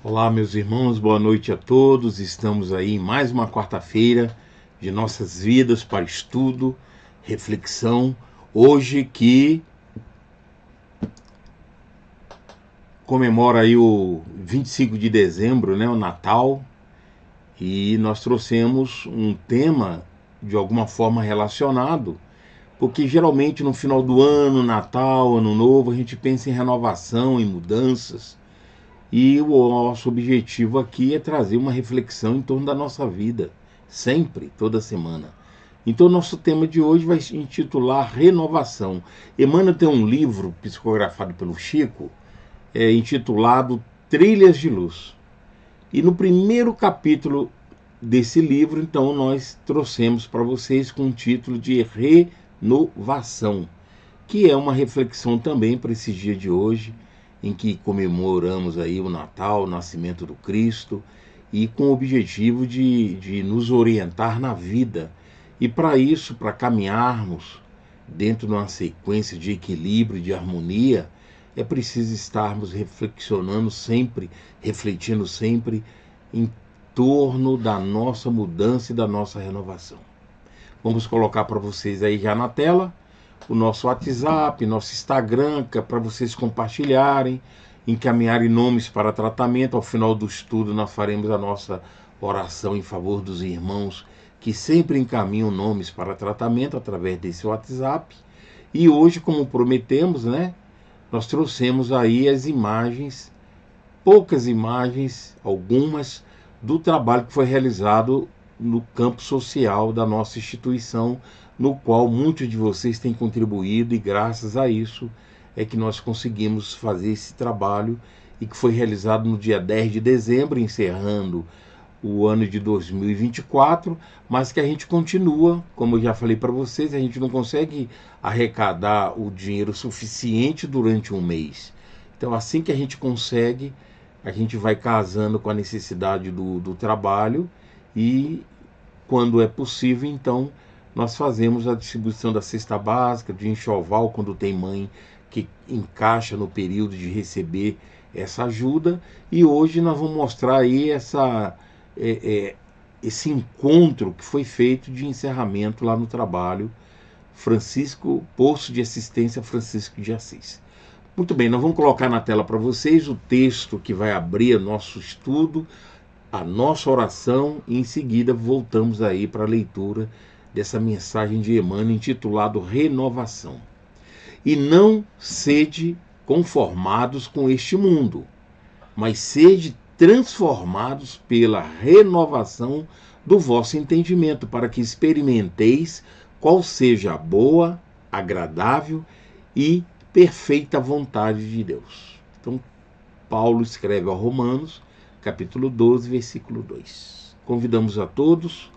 Olá, meus irmãos, boa noite a todos. Estamos aí em mais uma quarta-feira de nossas vidas para estudo, reflexão. Hoje que comemora aí o 25 de dezembro, né, o Natal, e nós trouxemos um tema de alguma forma relacionado, porque geralmente no final do ano, Natal, Ano Novo, a gente pensa em renovação, em mudanças. E o nosso objetivo aqui é trazer uma reflexão em torno da nossa vida, sempre, toda semana. Então, nosso tema de hoje vai se intitular Renovação. Emmanuel tem um livro psicografado pelo Chico, intitulado Trilhas de Luz. E no primeiro capítulo desse livro, então, nós trouxemos para vocês com o título de Renovação, que é uma reflexão também para esse dia de hoje, em que comemoramos aí o Natal, o nascimento do Cristo, e com o objetivo de nos orientar na vida. E para isso, para caminharmos dentro de uma sequência de equilíbrio, de harmonia, é preciso estarmos reflexionando sempre, refletindo sempre em torno da nossa mudança e da nossa renovação. Vamos colocar para vocês aí já na tela o nosso WhatsApp, nosso Instagram, para vocês compartilharem, encaminharem nomes para tratamento. Ao final do estudo nós faremos a nossa oração em favor dos irmãos que sempre encaminham nomes para tratamento através desse WhatsApp. E hoje, como prometemos, né, nós trouxemos aí as imagens, poucas imagens, algumas, do trabalho que foi realizado no campo social da nossa instituição, no qual muitos de vocês têm contribuído, e graças a isso é que nós conseguimos fazer esse trabalho, e que foi realizado no dia 10 de dezembro, encerrando o ano de 2024, mas que a gente continua, como eu já falei para vocês, a gente não consegue arrecadar o dinheiro suficiente durante um mês. Então, assim que a gente consegue, a gente vai casando com a necessidade do trabalho, e quando é possível, então, nós fazemos a distribuição da cesta básica, de enxoval, quando tem mãe que encaixa no período de receber essa ajuda. E hoje nós vamos mostrar aí esse encontro que foi feito de encerramento lá no trabalho Posto de Assistência Francisco de Assis. Muito bem, nós vamos colocar na tela para vocês o texto que vai abrir nosso estudo, a nossa oração, e em seguida voltamos aí para a leitura dessa mensagem de Emmanuel intitulado Renovação. E não sede conformados com este mundo, mas sede transformados pela renovação do vosso entendimento, para que experimenteis qual seja a boa, agradável e perfeita vontade de Deus. Então, Paulo escreve aos Romanos, capítulo 12, versículo 2. Convidamos a todos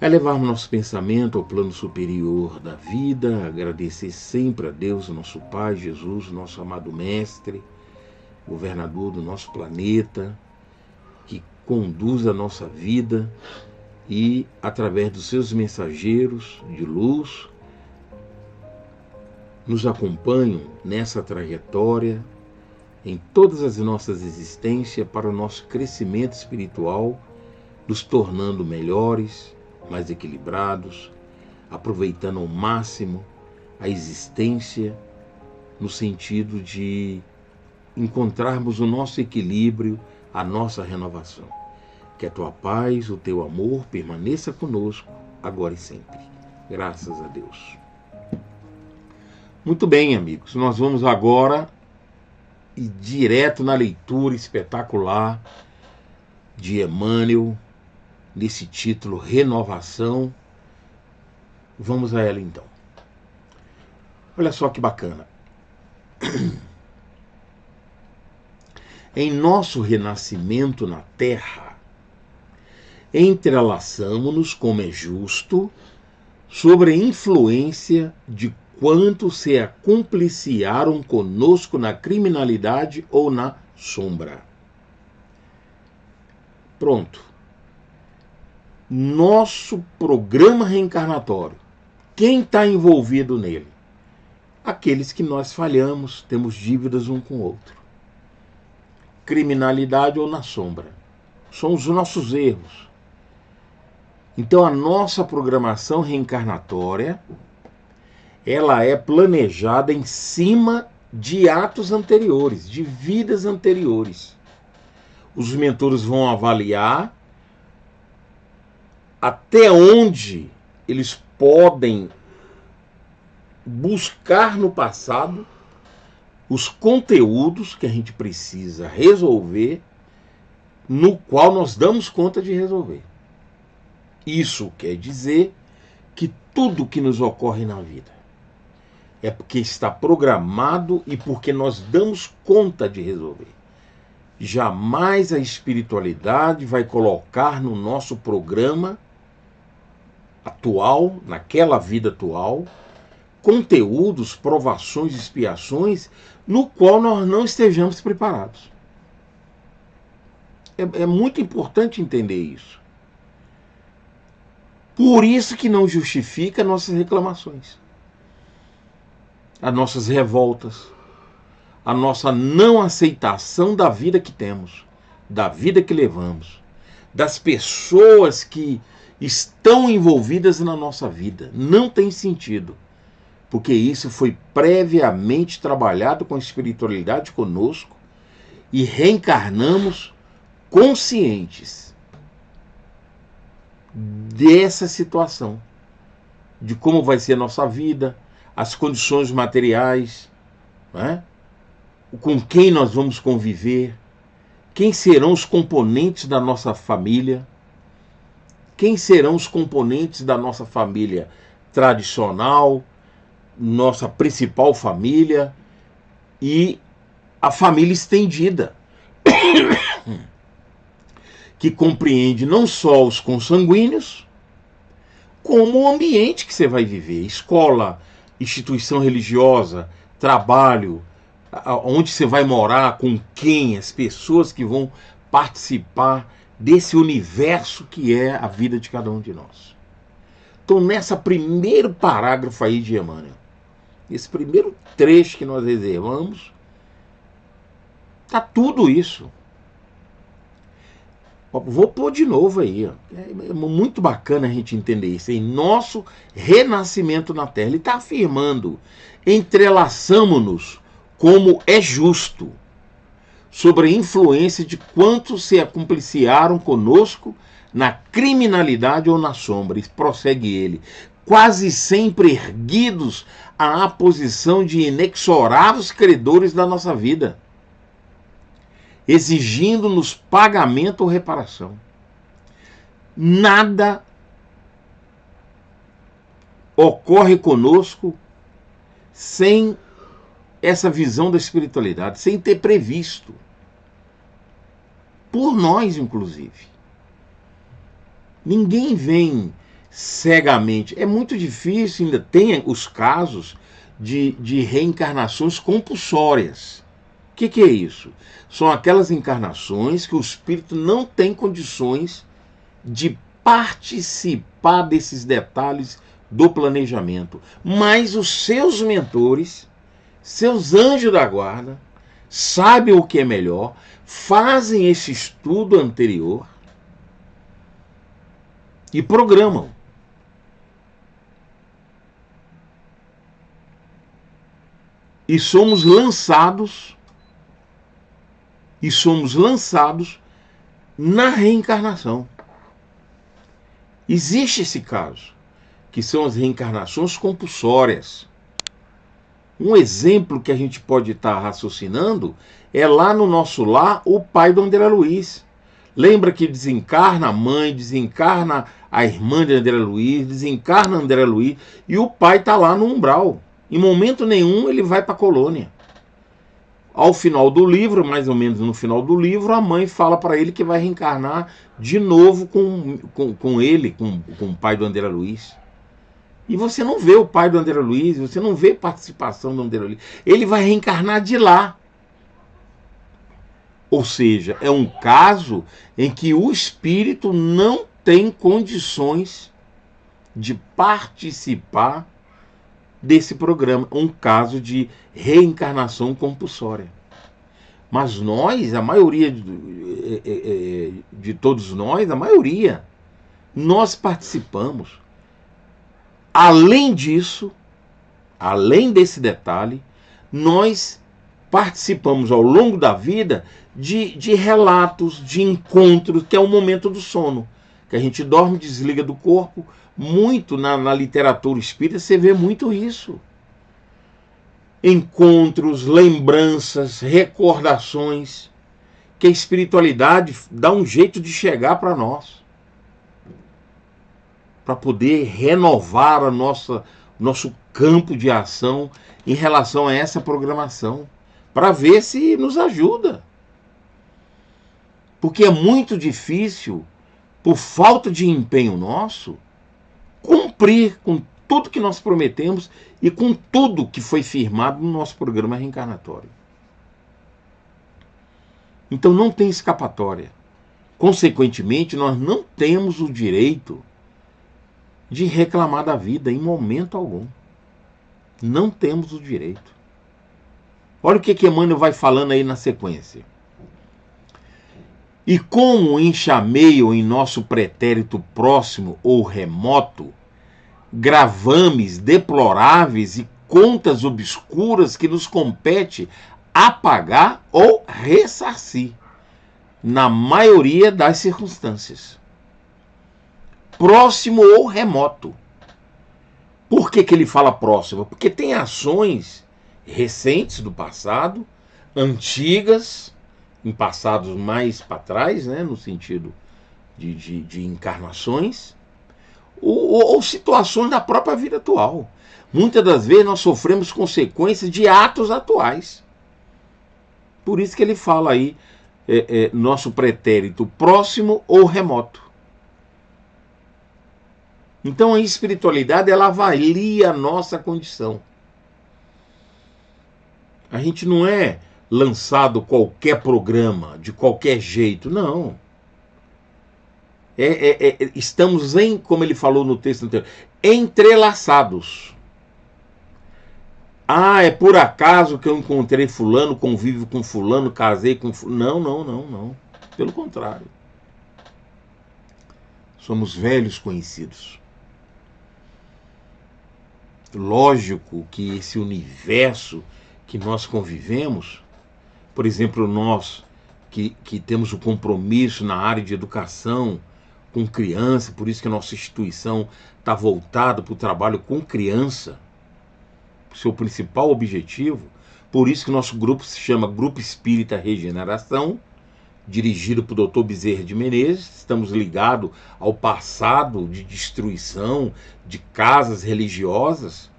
a levarmos nosso pensamento ao plano superior da vida, agradecer sempre a Deus, nosso Pai, Jesus, nosso amado Mestre, governador do nosso planeta, que conduz a nossa vida e, através dos seus mensageiros de luz, nos acompanham nessa trajetória, em todas as nossas existências, para o nosso crescimento espiritual, nos tornando melhores, mais equilibrados, aproveitando ao máximo a existência, no sentido de encontrarmos o nosso equilíbrio, a nossa renovação. Que a tua paz, o teu amor permaneça conosco, agora e sempre. Graças a Deus. Muito bem, amigos, nós vamos agora ir direto na leitura espetacular de Emmanuel, nesse título Renovação. Vamos a ela então. Olha só que bacana. Em nosso renascimento na Terra, entrelaçamo-nos, como é justo, sobre a influência de quantos se acumpliciaram conosco na criminalidade ou na sombra. Pronto. Nosso programa reencarnatório. Quem está envolvido nele? Aqueles que nós falhamos, temos dívidas um com o outro. Criminalidade ou na sombra. São os nossos erros. Então a nossa programação reencarnatória, ela é planejada em cima de atos anteriores, de vidas anteriores. Os mentores vão avaliar até onde eles podem buscar no passado os conteúdos que a gente precisa resolver, no qual nós damos conta de resolver. Isso quer dizer que tudo que nos ocorre na vida é porque está programado e porque nós damos conta de resolver. Jamais a espiritualidade vai colocar no nosso programa atual, naquela vida atual, conteúdos, provações, expiações, no qual nós não estejamos preparados. É muito importante entender isso. Por isso que não justifica nossas reclamações, as nossas revoltas, a nossa não aceitação da vida que temos, da vida que levamos, das pessoas que estão envolvidas na nossa vida. Não tem sentido, porque isso foi previamente trabalhado com a espiritualidade conosco e reencarnamos conscientes dessa situação, de como vai ser a nossa vida, as condições materiais, né? Com quem nós vamos conviver, quem serão os componentes da nossa família, quem serão os componentes da nossa família tradicional, nossa principal família e a família estendida, que compreende não só os consanguíneos, como o ambiente que você vai viver, escola, instituição religiosa, trabalho, onde você vai morar, com quem, as pessoas que vão participar desse universo que é a vida de cada um de nós. Então, nessa primeiro parágrafo aí de Emmanuel, esse primeiro trecho que nós reservamos, está tudo isso. Vou pôr de novo aí. É muito bacana a gente entender isso. Em nosso renascimento na Terra, ele está afirmando: entrelaçamo-nos como é justo, sobre a influência de quantos se acumpliciaram conosco na criminalidade ou na sombra. E prossegue ele: quase sempre erguidos à posição de inexoráveis credores da nossa vida, exigindo-nos pagamento ou reparação. Nada ocorre conosco sem essa visão da espiritualidade, sem ter previsto. Por nós, inclusive. Ninguém vem cegamente. É muito difícil, ainda tem os casos de reencarnações compulsórias. O que é isso? São aquelas encarnações que o espírito não tem condições de participar desses detalhes do planejamento. Mas os seus mentores, seus anjos da guarda, sabem o que é melhor, fazem esse estudo anterior e programam. E somos lançados na reencarnação. Existe esse caso, que são as reencarnações compulsórias. Um exemplo que a gente pode estar raciocinando é lá no nosso lar o pai do André Luiz. Lembra que desencarna a mãe, desencarna a irmã de André Luiz, desencarna André Luiz, e o pai está lá no umbral. Em momento nenhum ele vai para a colônia. Ao final do livro, mais ou menos no final do livro, a mãe fala para ele que vai reencarnar de novo com ele, com o pai do André Luiz. E você não vê o pai do André Luiz, você não vê participação do André Luiz. Ele vai reencarnar de lá. Ou seja, é um caso em que o espírito não tem condições de participar desse programa. Um caso de reencarnação compulsória. Mas nós, a maioria de todos nós, a maioria, nós participamos. Além disso, além desse detalhe, nós participamos ao longo da vida de relatos, de encontros, que é o momento do sono, que a gente dorme, desliga do corpo. Muito na literatura espírita você vê muito isso. Encontros, lembranças, recordações, que a espiritualidade dá um jeito de chegar para nós, para poder renovar nosso campo de ação em relação a essa programação, para ver se nos ajuda. Porque é muito difícil, por falta de empenho nosso, cumprir com tudo que nós prometemos e com tudo que foi firmado no nosso programa reencarnatório. Então não tem escapatória. Consequentemente, nós não temos o direito de reclamar da vida em momento algum. Não temos o direito. Olha o que Emmanuel vai falando aí na sequência. E como enxameiam em nosso pretérito próximo ou remoto gravames deploráveis e contas obscuras que nos compete apagar ou ressarcir, na maioria das circunstâncias. Próximo ou remoto. Por que ele fala próximo? Porque tem ações recentes do passado, antigas, em passados mais para trás, né, no sentido de encarnações, ou situações da própria vida atual. Muitas das vezes nós sofremos consequências de atos atuais. Por isso que ele fala aí, nosso pretérito próximo ou remoto. Então a espiritualidade, ela avalia a nossa condição. A gente não é lançado qualquer programa, de qualquer jeito, não. Estamos como ele falou no texto anterior, entrelaçados. Ah, é por acaso que eu encontrei fulano, convivo com fulano, casei com fulano. Não. Pelo contrário. Somos velhos conhecidos. Lógico que esse universo que nós convivemos, por exemplo, nós que temos o compromisso na área de educação com criança, por isso que a nossa instituição está voltada para o trabalho com criança, seu principal objetivo. Por isso que nosso grupo se chama Grupo Espírita Regeneração, dirigido por Dr. Bezerra de Menezes. Estamos ligados ao passado de destruição de casas religiosas,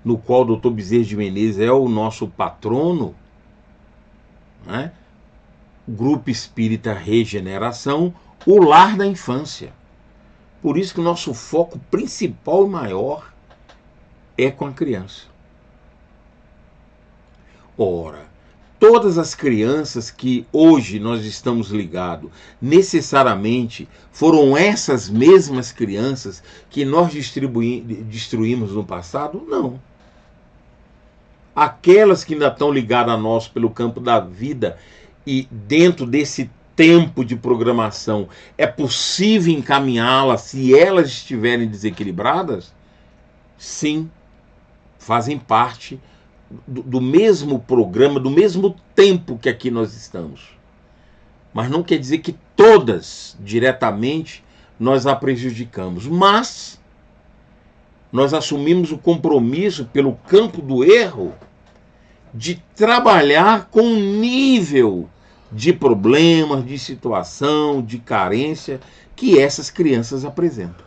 no qual o Dr. Bezerra de Menezes é o nosso patrono, né? Grupo Espírita Regeneração, o lar da infância. Por isso que o nosso foco principal e maior é com a criança. Ora, todas as crianças que hoje nós estamos ligados, necessariamente foram essas mesmas crianças que nós destruímos no passado? Não. Aquelas que ainda estão ligadas a nós pelo campo da vida e dentro desse tempo de programação, é possível encaminhá-las se elas estiverem desequilibradas? Sim, fazem parte do mesmo programa, do mesmo tempo que aqui nós estamos. Mas não quer dizer que todas, diretamente, nós a prejudicamos. Mas nós assumimos o compromisso, pelo campo do erro, de trabalhar com um nível de problemas, de situação, de carência que essas crianças apresentam.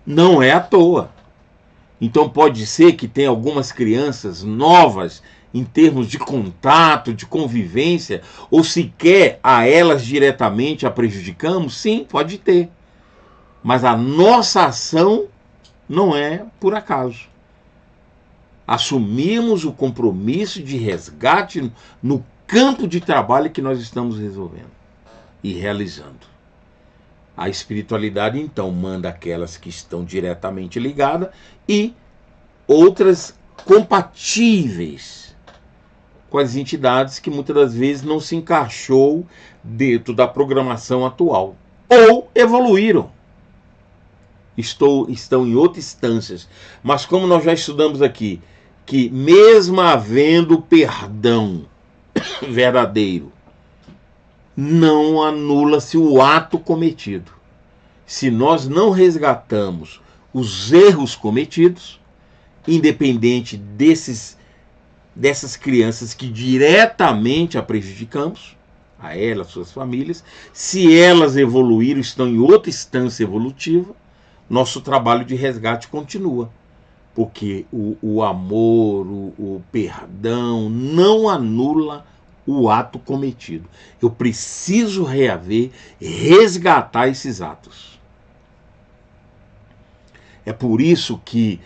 Não é à toa. Então pode ser que tenha algumas crianças novas em termos de contato, de convivência, ou sequer a elas diretamente a prejudicamos? Sim, pode ter. Mas a nossa ação não é por acaso. Assumimos o compromisso de resgate no campo de trabalho que nós estamos resolvendo e realizando. A espiritualidade, então, manda aquelas que estão diretamente ligadas e outras compatíveis com as entidades que muitas das vezes não se encaixou dentro da programação atual. Ou evoluíram. Estão em outras instâncias. Mas como nós já estudamos aqui, que mesmo havendo perdão verdadeiro, não anula-se o ato cometido. Se nós não resgatamos os erros cometidos, independente dessas crianças que diretamente a prejudicamos, a elas, suas famílias, se elas evoluíram, estão em outra instância evolutiva, nosso trabalho de resgate continua. Porque o amor, o perdão não anula o ato cometido. Eu preciso reaver, resgatar esses atos. É por isso que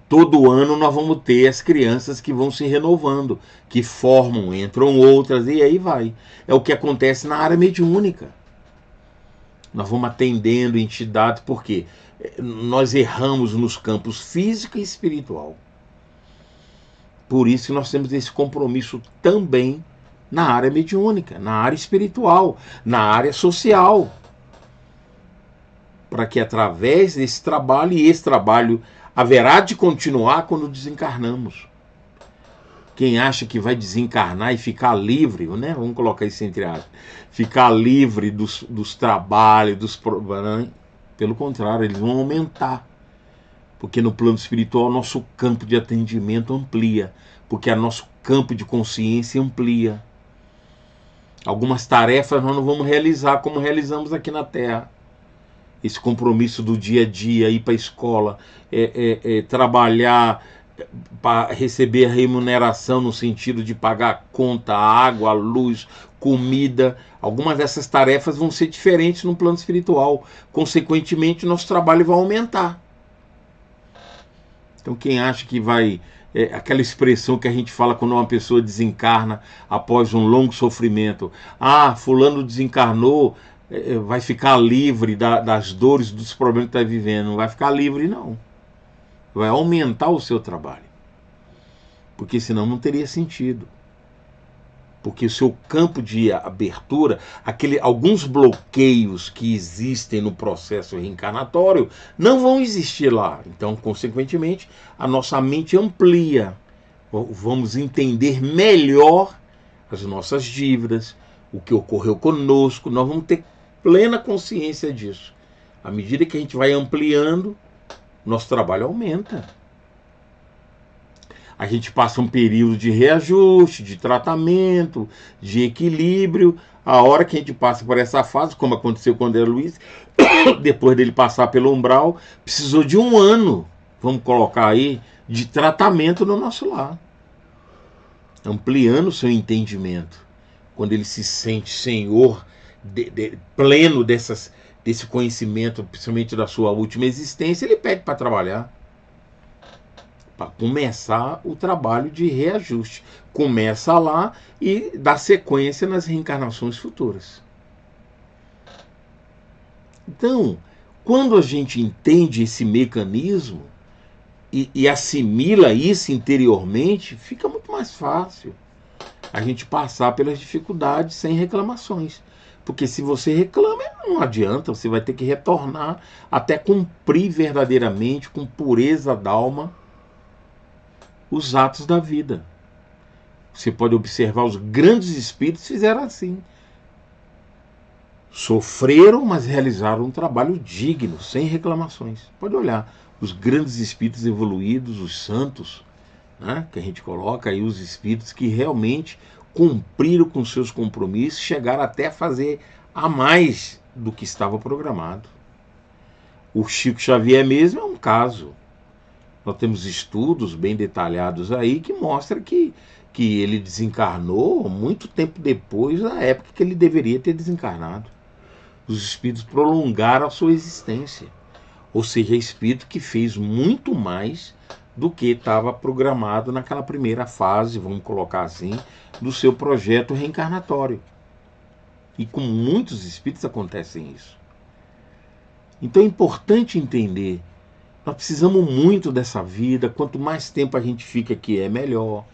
todo ano nós vamos ter as crianças que vão se renovando, que formam, entram outras e aí vai. É o que acontece na área mediúnica. Nós vamos atendendo entidades, porque nós erramos nos campos físico e espiritual. Por isso que nós temos esse compromisso também na área mediúnica, na área espiritual, na área social. Para que através desse trabalho, e esse trabalho haverá de continuar quando desencarnamos. Quem acha que vai desencarnar e ficar livre, né? Vamos colocar isso entre aspas, ficar livre dos trabalhos, dos problemas, pelo contrário, eles vão aumentar. Porque no plano espiritual nosso campo de atendimento amplia, porque o nosso campo de consciência amplia. Algumas tarefas nós não vamos realizar como realizamos aqui na Terra. Esse compromisso do dia a dia, ir para a escola, trabalhar para receber a remuneração no sentido de pagar a conta, a água, a luz, comida. Algumas dessas tarefas vão ser diferentes no plano espiritual. Consequentemente, nosso trabalho vai aumentar. Então quem acha que vai... aquela expressão que a gente fala quando uma pessoa desencarna após um longo sofrimento. Ah, fulano desencarnou, vai ficar livre das dores, dos problemas que está vivendo. Não vai ficar livre, não. Vai aumentar o seu trabalho. Porque senão não teria sentido. Porque o seu campo de abertura, alguns bloqueios que existem no processo reencarnatório, não vão existir lá. Então, consequentemente, a nossa mente amplia. Vamos entender melhor as nossas dívidas, o que ocorreu conosco. Nós vamos ter plena consciência disso. À medida que a gente vai ampliando, nosso trabalho aumenta. A gente passa um período de reajuste, de tratamento, de equilíbrio. A hora que a gente passa por essa fase, como aconteceu com o André Luiz, depois dele passar pelo umbral, precisou de 1 ano, vamos colocar aí, de tratamento no nosso lar. Ampliando o seu entendimento. Quando ele se sente senhor, pleno desse conhecimento, principalmente da sua última existência, ele pede para trabalhar. para começar o trabalho de reajuste. Começa lá e dá sequência nas reencarnações futuras. Então, quando a gente entende esse mecanismo e assimila isso interiormente, fica muito mais fácil a gente passar pelas dificuldades sem reclamações. Porque se você reclama, não adianta, você vai ter que retornar até cumprir verdadeiramente, com pureza d'alma, os atos da vida. Você pode observar, os grandes espíritos fizeram assim. Sofreram, mas realizaram um trabalho digno, sem reclamações. Pode olhar, os grandes espíritos evoluídos, os santos, né, que a gente coloca aí, os espíritos que realmente cumpriram com seus compromissos, chegaram até a fazer a mais do que estava programado. O Chico Xavier mesmo é um caso. Nós temos estudos bem detalhados aí que mostram que ele desencarnou muito tempo depois da época que ele deveria ter desencarnado. Os espíritos prolongaram a sua existência. Ou seja, espírito que fez muito mais do que estava programado naquela primeira fase, vamos colocar assim, do seu projeto reencarnatório. E com muitos espíritos acontece isso. Então é importante entender, nós precisamos muito dessa vida, quanto mais tempo a gente fica aqui é melhor.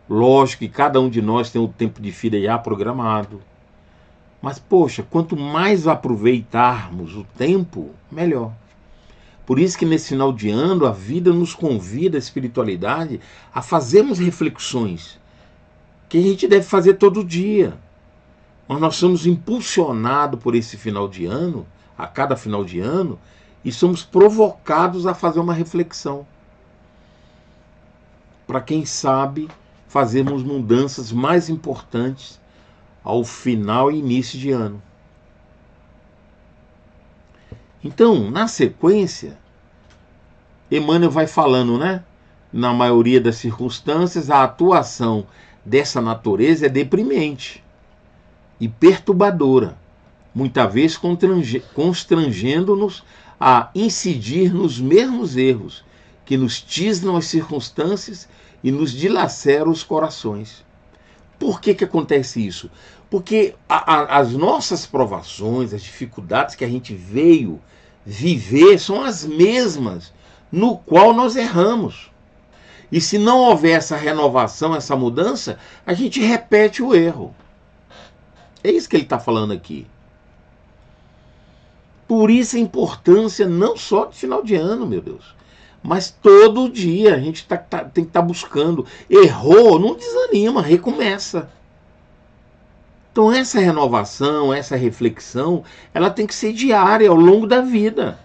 Lógico que cada um de nós tem o tempo de vida já programado. Mas, poxa, quanto mais aproveitarmos o tempo, melhor. Por isso que nesse final de ano a vida nos convida, a espiritualidade, a fazermos reflexões que a gente deve fazer todo dia. Mas nós somos impulsionados por esse final de ano, a cada final de ano, e somos provocados a fazer uma reflexão. Para quem sabe, fazermos mudanças mais importantes ao final e início de ano. Então, na sequência, Emmanuel vai falando, né? Na maioria das circunstâncias, a atuação dessa natureza é deprimente e perturbadora, muitas vezes constrangendo-nos a incidir nos mesmos erros que nos tisnam as circunstâncias e nos dilaceram os corações. Por que acontece isso? Porque as nossas provações, as dificuldades que a gente veio viver são as mesmas no qual nós erramos. E se não houver essa renovação, essa mudança, a gente repete o erro. É isso que ele está falando aqui. Por isso a importância não só de final de ano, meu Deus, mas todo dia a gente tem que estar buscando. Errou, não desanima, recomeça. Então essa renovação, essa reflexão, ela tem que ser diária ao longo da vida.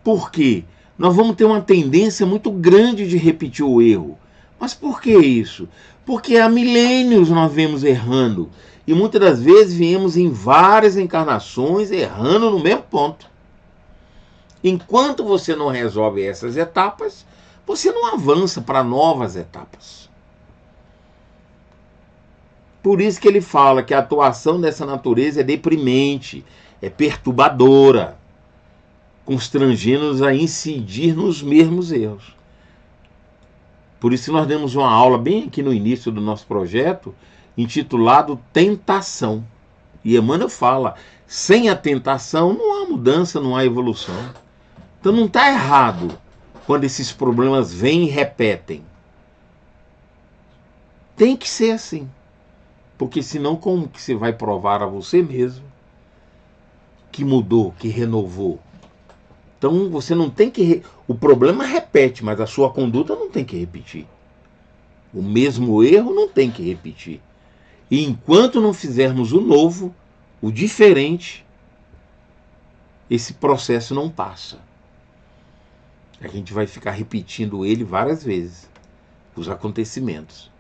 Por quê? Nós vamos ter uma tendência muito grande de repetir o erro. Mas por que isso? Porque há milênios nós vemos errando. E muitas das vezes viemos em várias encarnações errando no mesmo ponto. Enquanto você não resolve essas etapas, você não avança para novas etapas. Por isso que ele fala que a atuação dessa natureza é deprimente, é perturbadora, constrangendo-nos a incidir nos mesmos erros. Por isso nós demos uma aula bem aqui no início do nosso projeto, intitulado Tentação. E Emmanuel fala, sem a tentação não há mudança, não há evolução. Então não está errado quando esses problemas vêm e repetem. Tem que ser assim. Porque senão como que você vai provar a você mesmo que mudou, que renovou? Então você não tem que... O problema repete, mas a sua conduta não tem que repetir. O mesmo erro não tem que repetir. E enquanto não fizermos o novo, o diferente, esse processo não passa. A gente vai ficar repetindo ele várias vezes, os acontecimentos,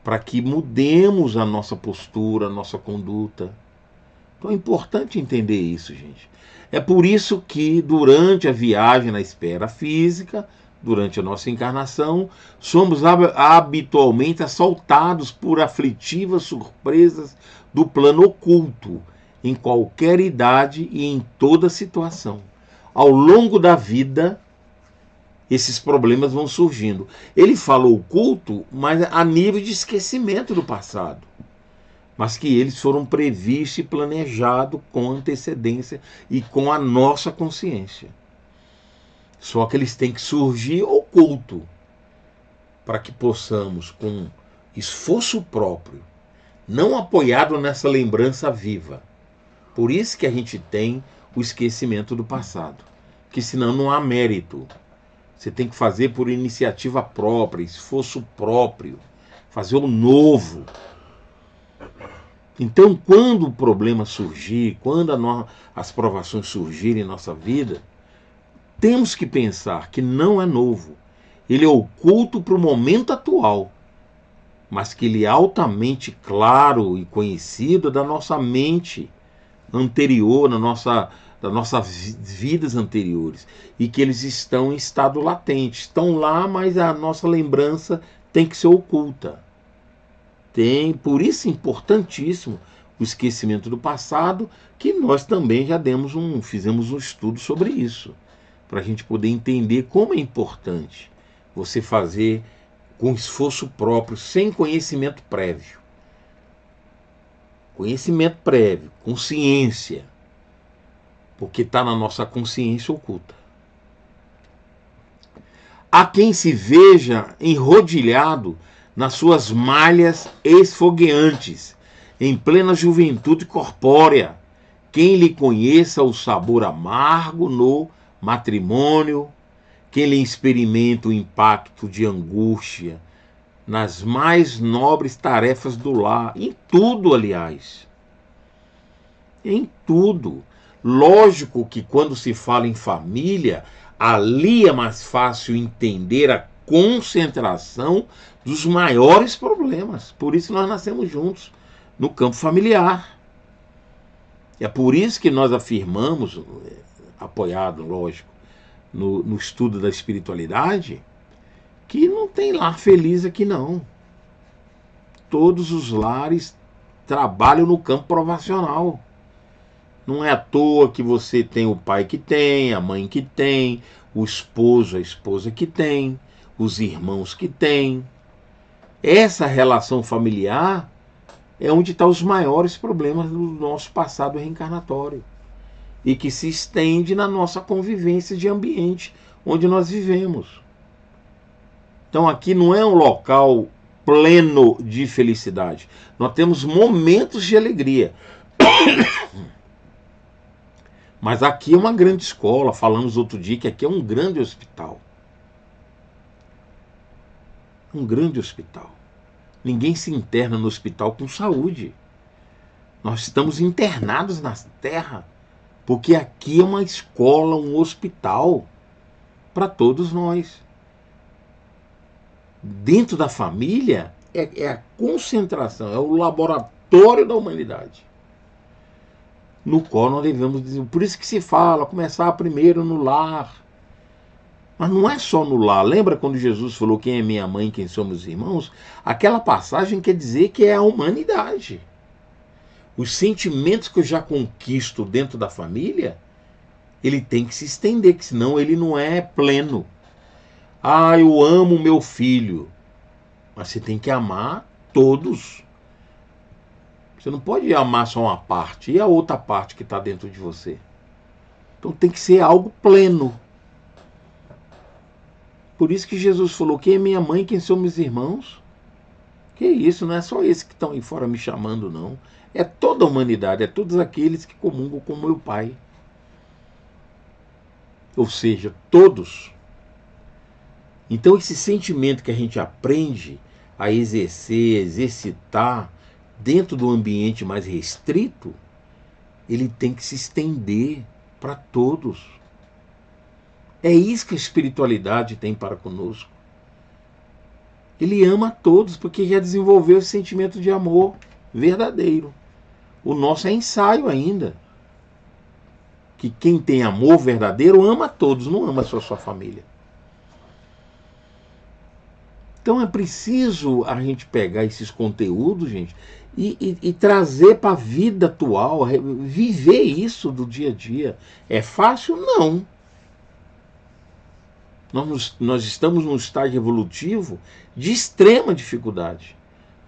para que mudemos a nossa postura, a nossa conduta. Então é importante entender isso, gente. É por isso que durante a viagem na esfera física, durante a nossa encarnação, somos habitualmente assaltados por aflitivas surpresas do plano oculto, em qualquer idade e em toda situação. Ao longo da vida, esses problemas vão surgindo. Ele falou oculto, mas a nível de esquecimento do passado. Mas que eles foram previstos e planejados com antecedência e com a nossa consciência. Só que eles têm que surgir oculto, para que possamos, com esforço próprio, não apoiado nessa lembrança viva. Por isso que a gente tem o esquecimento do passado, que senão não há mérito. Você tem que fazer por iniciativa própria, esforço próprio, fazer o novo. Então, quando o problema surgir, quando as provações surgirem em nossa vida, temos que pensar que não é novo. Ele é oculto para o momento atual, mas que ele é altamente claro e conhecido da nossa mente anterior, das nossas vidas anteriores, e que eles estão em estado latente. Estão lá, mas a nossa lembrança tem que ser oculta. Por isso é importantíssimo o esquecimento do passado, que nós também já fizemos um estudo sobre isso, para a gente poder entender como é importante você fazer com esforço próprio, sem conhecimento prévio. Conhecimento prévio, consciência, porque está na nossa consciência oculta. Há quem se veja enrodilhado nas suas malhas esfogueantes, em plena juventude corpórea, quem lhe conheça o sabor amargo no matrimônio, quem lhe experimenta o impacto de angústia nas mais nobres tarefas do lar, em tudo, aliás. Em tudo. Lógico que quando se fala em família, ali é mais fácil entender a concentração dos maiores problemas. Por isso nós nascemos juntos, no campo familiar. É por isso que nós afirmamos, apoiado, lógico, no estudo da espiritualidade, que não tem lar feliz aqui não. Todos os lares trabalham no campo provacional. Não é à toa que você tem o pai que tem, a mãe que tem, o esposo, a esposa que tem, os irmãos que tem. Essa relação familiar é onde estão os maiores problemas do nosso passado reencarnatório e que se estende na nossa convivência de ambiente onde nós vivemos. Então aqui não é um local pleno de felicidade. Nós temos momentos de alegria. Mas aqui é uma grande escola. Falamos outro dia que aqui é um grande hospital. Um grande hospital. Ninguém se interna no hospital com saúde. Nós estamos internados na Terra, porque aqui é uma escola, um hospital para todos nós. Dentro da família é a concentração, é o laboratório da humanidade, no qual nós devemos dizer. Por isso que se fala, começar primeiro no lar. Mas não é só no lar. Lembra quando Jesus falou quem é minha mãe, quem são meus irmãos? Aquela passagem quer dizer que é a humanidade. Os sentimentos que eu já conquisto dentro da família, ele tem que se estender, que senão ele não é pleno. Ah, eu amo meu filho. Mas você tem que amar todos. Você não pode amar só uma parte. E a outra parte que está dentro de você? Então tem que ser algo pleno. Por isso que Jesus falou, quem é minha mãe, quem são meus irmãos? Que isso, não é só esses que estão aí fora me chamando, não. É toda a humanidade, é todos aqueles que comungam com meu Pai. Ou seja, todos. Então esse sentimento que a gente aprende a exercer, exercitar dentro do ambiente mais restrito, ele tem que se estender para todos. É isso que a espiritualidade tem para conosco. Ele ama a todos porque já desenvolveu esse sentimento de amor verdadeiro. O nosso é ensaio ainda. Que quem tem amor verdadeiro ama a todos, não ama só a sua família. Então é preciso a gente pegar esses conteúdos, gente, e trazer para a vida atual, viver isso do dia a dia. É fácil? Não. Nós estamos num estágio evolutivo de extrema dificuldade,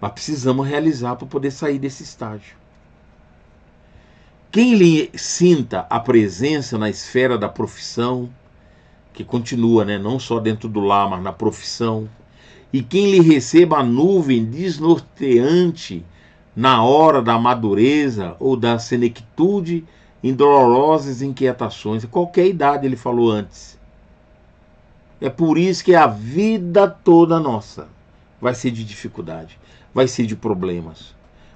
mas precisamos realizar para poder sair desse estágio. Quem lhe sinta a presença na esfera da profissão, que continua, né, não só dentro do lar, mas na profissão, e quem lhe receba a nuvem desnorteante na hora da madureza ou da senectude em dolorosas inquietações, qualquer idade, ele falou antes. É por isso que a vida toda nossa vai ser de dificuldade, vai ser de problemas.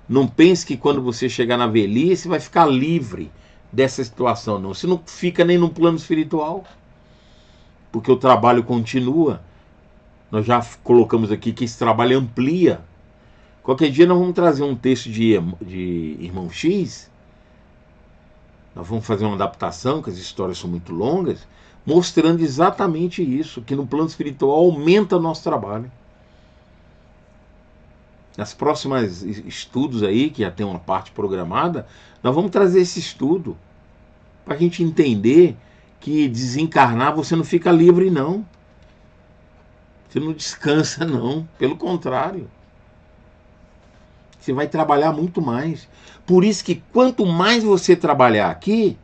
Não pense que quando você chegar na velhice vai ficar livre dessa situação, não. Você não fica nem no plano espiritual, porque o trabalho continua. Nós já colocamos aqui que esse trabalho amplia. Qualquer dia nós vamos trazer um texto de Irmão X. Nós vamos fazer uma adaptação, que as histórias são muito longas, mostrando exatamente isso, que no plano espiritual aumenta nosso trabalho. Nas próximas estudos aí, que já tem uma parte programada, nós vamos trazer esse estudo para a gente entender que desencarnar você não fica livre, não. Você não descansa, não. Pelo contrário. Você vai trabalhar muito mais. Por isso que quanto mais você trabalhar aqui,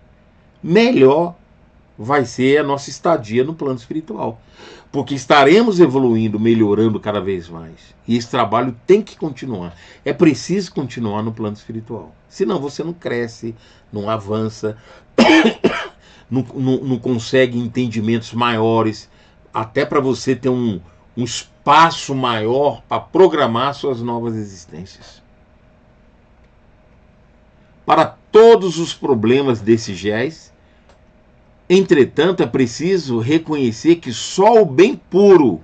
melhor vai ser a nossa estadia no plano espiritual. Porque estaremos evoluindo, melhorando cada vez mais. E esse trabalho tem que continuar. É preciso continuar no plano espiritual. Senão você não cresce, não avança, não consegue entendimentos maiores, até para você ter um espaço maior para programar suas novas existências. Para todos os problemas desse GES, entretanto, é preciso reconhecer que só o bem puro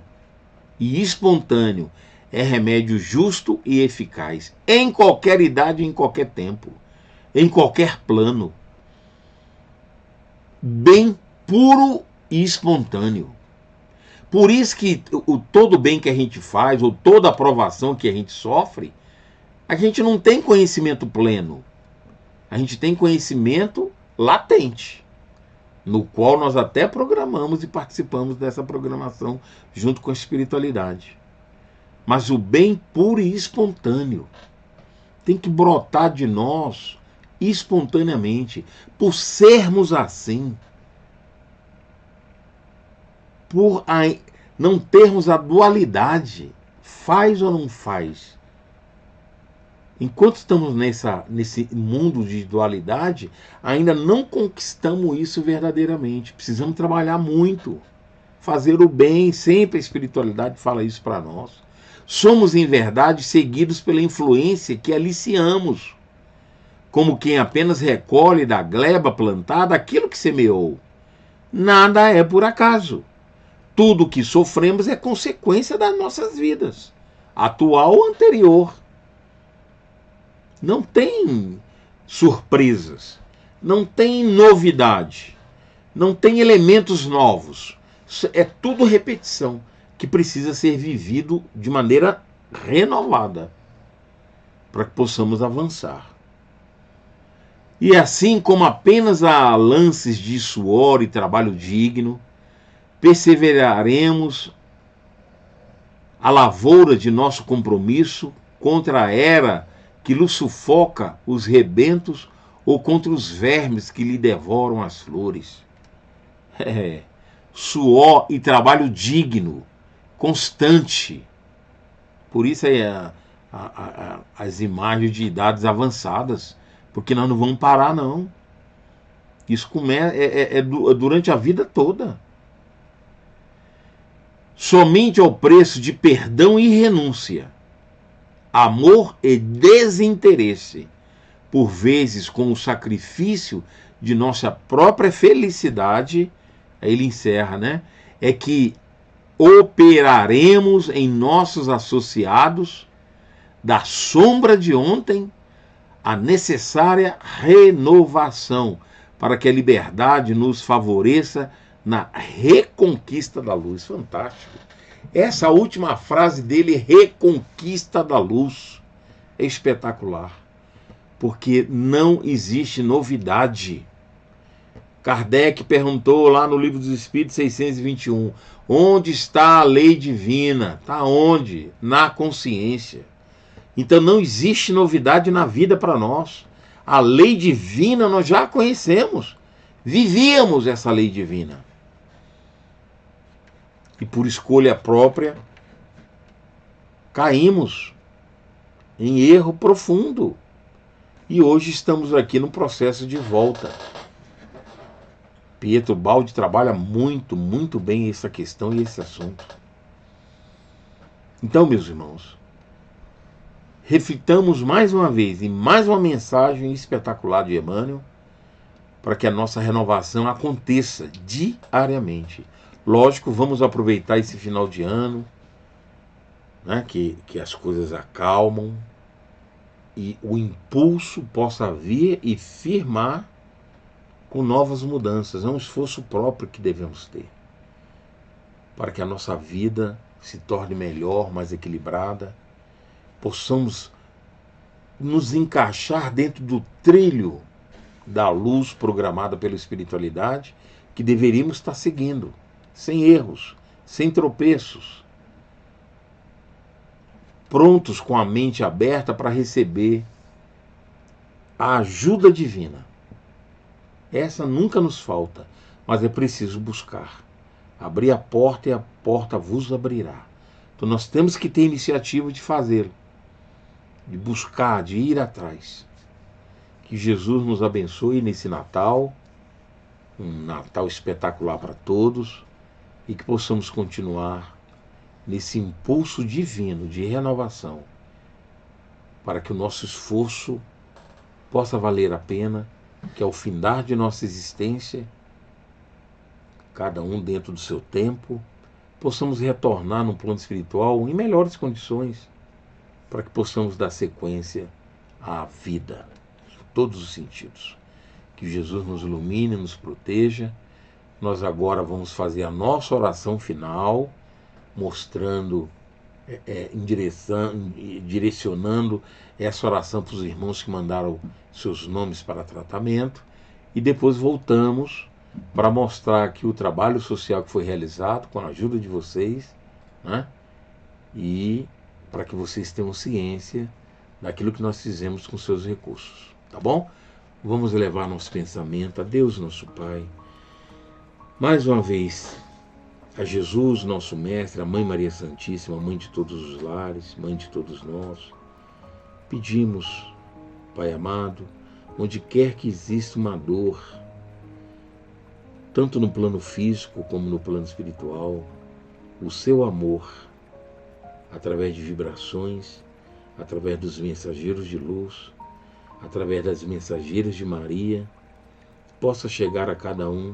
e espontâneo é remédio justo e eficaz, em qualquer idade, em qualquer tempo, em qualquer plano. Bem puro e espontâneo. Por isso que todo bem que a gente faz, ou toda aprovação que a gente sofre, a gente não tem conhecimento pleno. A gente tem conhecimento latente, no qual nós até programamos e participamos dessa programação junto com a espiritualidade. Mas o bem puro e espontâneo tem que brotar de nós espontaneamente, por sermos assim, por não termos a dualidade, faz ou não faz. Enquanto estamos nesse mundo de dualidade, ainda não conquistamos isso verdadeiramente. Precisamos trabalhar muito, fazer o bem, sempre a espiritualidade fala isso para nós. Somos, em verdade, seguidos pela influência que aliciamos, como quem apenas recolhe da gleba plantada aquilo que semeou. Nada é por acaso. Tudo o que sofremos é consequência das nossas vidas, atual ou anterior. Não tem surpresas, não tem novidade, não tem elementos novos. É tudo repetição que precisa ser vivido de maneira renovada para que possamos avançar. E assim como apenas há lances de suor e trabalho digno, perseveraremos a lavoura de nosso compromisso contra a era que lhe sufoca os rebentos ou contra os vermes que lhe devoram as flores. Suor e trabalho digno, constante. Por isso aí as imagens de idades avançadas, porque nós não vamos parar, não. Isso é durante a vida toda. Somente ao preço de perdão e renúncia, amor e desinteresse, por vezes com o sacrifício de nossa própria felicidade, aí ele encerra, né? É que operaremos em nossos associados, da sombra de ontem, a necessária renovação, para que a liberdade nos favoreça na reconquista da luz. Fantástico. Essa última frase dele, reconquista da luz, é espetacular, porque não existe novidade. Kardec perguntou lá no Livro dos Espíritos 621, onde está a lei divina? Está onde? Na consciência. Então não existe novidade na vida para nós. A lei divina nós já conhecemos. Vivíamos essa lei divina. E por escolha própria, caímos em erro profundo. E hoje estamos aqui no processo de volta. Pietro Baldi trabalha muito, muito bem essa questão e esse assunto. Então, meus irmãos, reflitamos mais uma vez em mais uma mensagem espetacular de Emmanuel para que a nossa renovação aconteça diariamente. Lógico, vamos aproveitar esse final de ano, né, que as coisas acalmam e o impulso possa vir e firmar com novas mudanças. É um esforço próprio que devemos ter para que a nossa vida se torne melhor, mais equilibrada, possamos nos encaixar dentro do trilho da luz programada pela espiritualidade que deveríamos estar seguindo, sem erros, sem tropeços, prontos com a mente aberta para receber a ajuda divina. Essa nunca nos falta, mas é preciso buscar. Abrir a porta e a porta vos abrirá. Então nós temos que ter iniciativa de fazê-lo, de buscar, de ir atrás. Que Jesus nos abençoe nesse Natal, um Natal espetacular para todos, e que possamos continuar nesse impulso divino de renovação, para que o nosso esforço possa valer a pena, que ao findar de nossa existência, cada um dentro do seu tempo, possamos retornar no plano espiritual em melhores condições, para que possamos dar sequência à vida, em todos os sentidos. Que Jesus nos ilumine, nos proteja. Nós agora vamos fazer a nossa oração final, mostrando, direcionando essa oração para os irmãos que mandaram seus nomes para tratamento, e depois voltamos para mostrar que o trabalho social que foi realizado com a ajuda de vocês, né, e para que vocês tenham ciência daquilo que nós fizemos com seus recursos, tá bom? Vamos elevar nosso pensamento a Deus, nosso Pai, mais uma vez a Jesus, nosso Mestre, a Mãe Maria Santíssima, Mãe de todos os lares, Mãe de todos nós. Pedimos, Pai amado, onde quer que exista uma dor, tanto no plano físico como no plano espiritual, o seu amor, através de vibrações, através dos mensageiros de luz, através das mensageiras de Maria, possa chegar a cada um,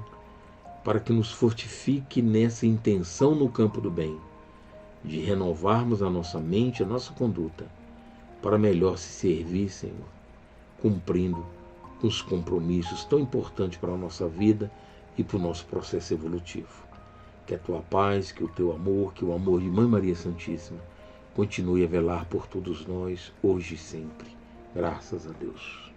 para que nos fortifique nessa intenção no campo do bem, de renovarmos a nossa mente, a nossa conduta, para melhor se servir, Senhor, cumprindo os compromissos tão importantes para a nossa vida e para o nosso processo evolutivo. Que a tua paz, que o teu amor, que o amor de Mãe Maria Santíssima continue a velar por todos nós, hoje e sempre. Graças a Deus.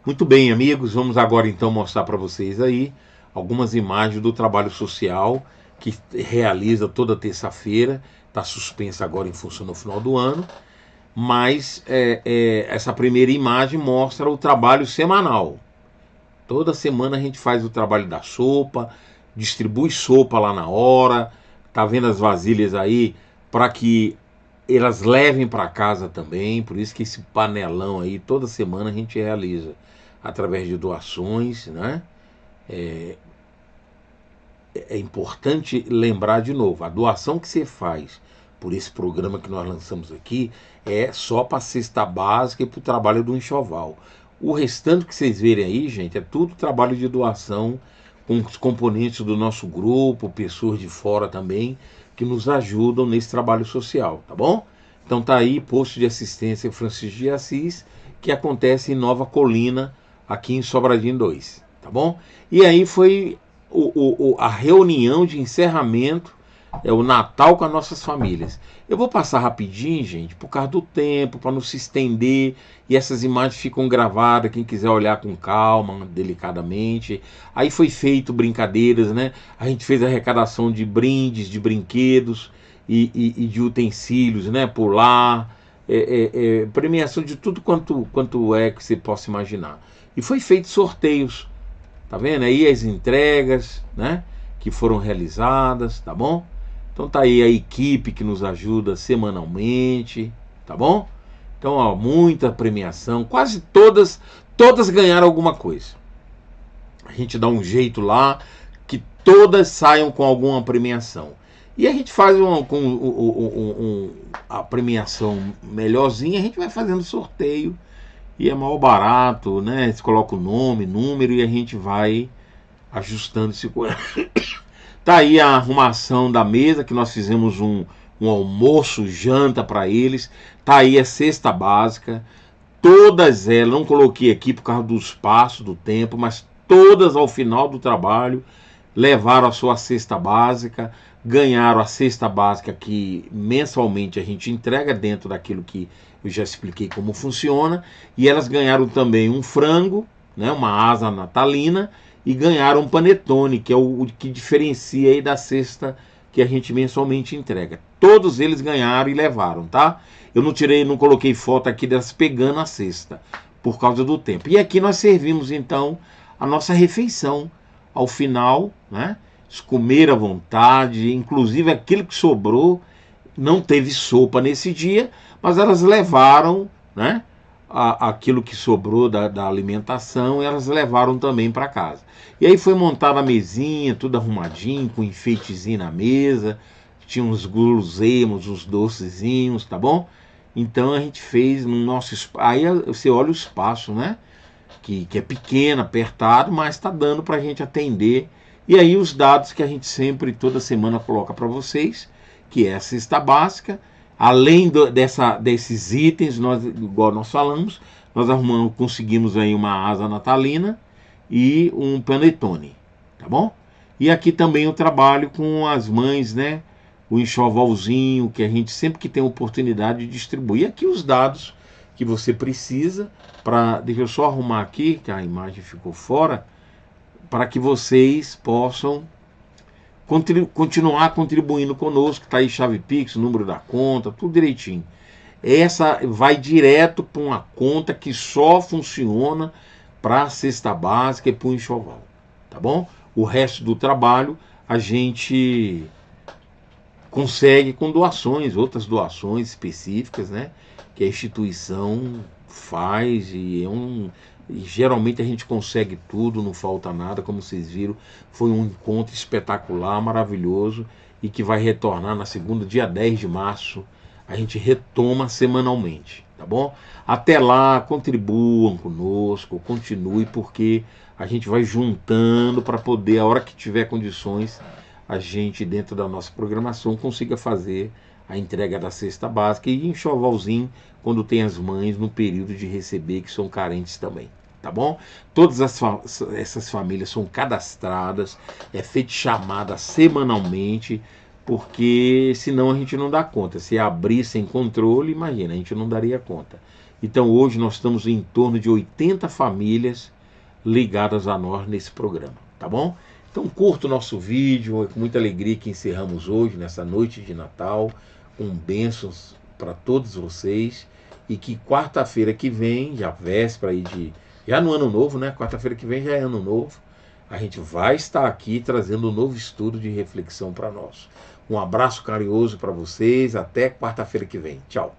Muito bem, amigos, vamos agora então mostrar para vocês aí algumas imagens do trabalho social que realiza toda terça-feira, está suspensa agora em função no final do ano, mas essa primeira imagem mostra o trabalho semanal. Toda semana a gente faz o trabalho da sopa, distribui sopa lá na hora, tá vendo as vasilhas aí, para que elas levem para casa também, por isso que esse panelão aí, toda semana a gente realiza, através de doações, né? É importante lembrar de novo, a doação que você faz por esse programa que nós lançamos aqui é só para a cesta básica e para o trabalho do enxoval. O restante que vocês verem aí, gente, é tudo trabalho de doação com os componentes do nosso grupo, pessoas de fora também, que nos ajudam nesse trabalho social, tá bom? Então tá aí, posto de assistência Francisco de Assis, que acontece em Nova Colina, aqui em Sobradinho 2, tá bom? E aí foi a reunião de encerramento É o Natal com as nossas famílias. Eu vou passar rapidinho, gente, por causa do tempo, para não se estender. E essas imagens ficam gravadas, quem quiser olhar com calma, delicadamente. Aí foi feito brincadeiras, né? A gente fez arrecadação de brindes, de brinquedos e de utensílios, né? Pular, premiação de tudo quanto é que você possa imaginar. E foi feito sorteios, tá vendo? Aí as entregas, né? Que foram realizadas, tá bom? Então tá aí a equipe que nos ajuda semanalmente, tá bom? Então, ó, muita premiação, quase todas ganharam alguma coisa. A gente dá um jeito lá que todas saiam com alguma premiação. E a gente faz a premiação melhorzinha, a gente vai fazendo sorteio e é mal barato, né? Você coloca o nome, número e a gente vai ajustando esse coisa. Tá aí a arrumação da mesa, que nós fizemos um almoço, janta para eles. Tá aí a cesta básica. Todas elas, não coloquei aqui por causa do espaço, do tempo, mas todas ao final do trabalho levaram a sua cesta básica, ganharam a cesta básica que mensalmente a gente entrega dentro daquilo que eu já expliquei como funciona. E elas ganharam também um frango, né, uma asa natalina, e ganharam um panetone, que é o que diferencia aí da cesta que a gente mensalmente entrega. Todos eles ganharam e levaram, tá? Eu não coloquei foto aqui delas pegando a cesta, por causa do tempo. E aqui nós servimos, então, a nossa refeição ao final, né? Comer à vontade, inclusive aquilo que sobrou, não teve sopa nesse dia, mas elas levaram, né? Aquilo que sobrou da alimentação, elas levaram também para casa. E aí foi montada a mesinha, tudo arrumadinho, com enfeitezinho na mesa, tinha uns guloseimas, uns docezinhos, tá bom? Então a gente fez no nosso espaço. Aí você olha o espaço, né? Que é pequeno, apertado, mas está dando para a gente atender. E aí os dados que a gente sempre, toda semana, coloca para vocês, que é a cesta básica. Além desses itens, igual nós falamos, nós conseguimos aí uma asa natalina e um panetone, tá bom? E aqui também eu trabalho com as mães, né? O enxovalzinho, que a gente sempre que tem oportunidade de distribuir. E aqui os dados que você precisa para... Deixa eu só arrumar aqui, que a imagem ficou fora, para que vocês possam continuar contribuindo conosco. Está aí chave Pix, número da conta, tudo direitinho. Essa vai direto para uma conta que só funciona para a cesta básica e para o enxoval, tá bom? O resto do trabalho a gente consegue com doações, outras doações específicas, né? Que a instituição faz e geralmente a gente consegue tudo, não falta nada, como vocês viram. Foi um encontro espetacular, maravilhoso e que vai retornar na segunda, dia 10 de março. A gente retoma semanalmente, tá bom? Até lá, contribuam conosco, continue, porque a gente vai juntando para poder, a hora que tiver condições, a gente, dentro da nossa programação, consiga fazer a entrega da cesta básica e enxovalzinho quando tem as mães no período de receber, que são carentes também, tá bom? Todas essas famílias são cadastradas, é feita chamada semanalmente, porque senão a gente não dá conta. Se abrir sem controle, imagina, a gente não daria conta. Então hoje nós estamos em torno de 80 famílias ligadas a nós nesse programa, tá bom? Então curta o nosso vídeo, é com muita alegria que encerramos hoje, nessa noite de Natal, com bênçãos para todos vocês, e que quarta-feira que vem, já véspera aí já no ano novo, né? Quarta-feira que vem já é ano novo, a gente vai estar aqui trazendo um novo estudo de reflexão para nós. Um abraço carinhoso para vocês, até quarta-feira que vem. Tchau.